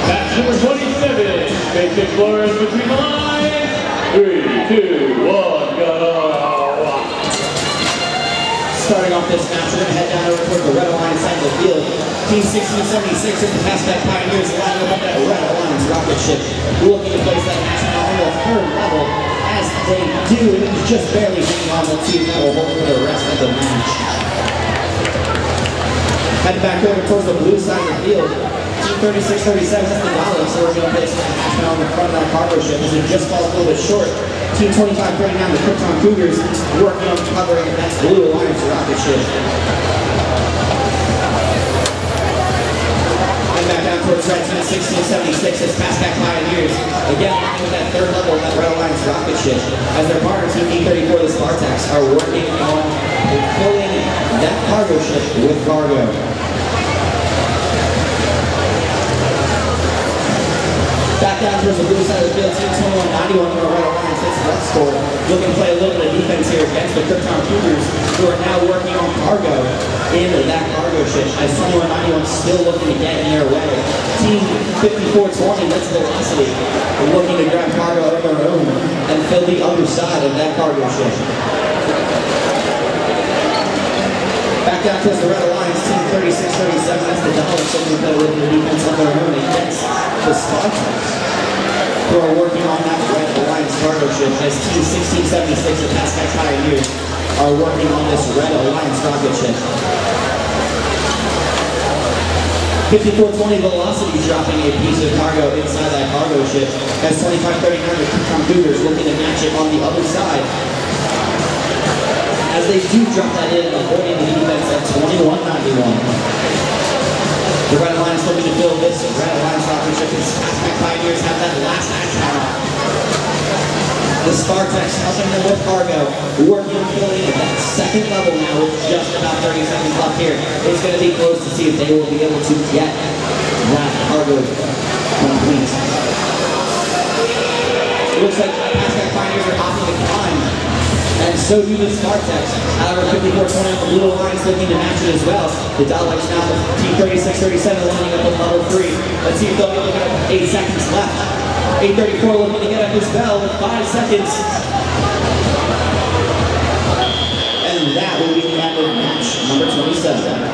Match number 27. Space Explorers between the lines. 3, 2, 1, go! Starting off this match, we're going to head down over toward the Red Alliance side of the field. Team 1676 in the Pascack Pioneers lining up that Red Alliance rocket ship. Looking to place that match now on the third level. As they do, it's just barely hanging on. Let's see if that will hold for the rest of the match. Heading back over towards the blue side of the field. Team 3637 is the Dollar, so we're going to place that match now on the front of that cargo ship as it just falls a little bit short. Team 2539, the Krypton Cougars, working on covering that Blue Alliance rocket ship. And back down towards Red Team 1676 as Pascack Pioneers, again working with that third level of that Red Alliance rocket ship, as their partner Team E34, the Spartaks, are working on filling that cargo ship with cargo. Back down towards the blue side of the field, Team 2191 from our Red Alliance, that's left score. Looking to play a little bit of defense here against the Krypton Cougars, who are now working on cargo in that cargo ship, as 2191 still looking to get in their way. Team 5420, that's Velocity, looking to grab cargo of their own and fill the other side of that cargo ship. Back down towards the Red Alliance, Team 3637, that's the Dollar, so they're going to look at defense on their own against the Spartans, who are working on that Red Alliance cargo ship, as Team 1676, the Pascack Pioneers, are working on this Red Alliance rocket ship. 5420 Velocity dropping a piece of cargo inside that cargo ship, as 2539, the Krypton Cougars, looking to match it on the other side. As they do drop that in, avoiding the defense at 2191. The Red Alliance looking to build this Red Alliance rocket ship as Pascack Pioneers have that last action. The Spartaks helping them with cargo, working on filling that second level now with just about 30 seconds left here. It's going to be close to see if they will be able to get that cargo complete. It looks like Pascack Pioneers are opting to climb, and so do the Spartaks. However, 5420 on the Blue Alliance looking to match it as well. The Daleks now with Team 3637 lining up with level 3. Let's see if they'll be looking at 8 seconds left. 834 looking to get up as well with 5 seconds. And that will be the end of match number 27.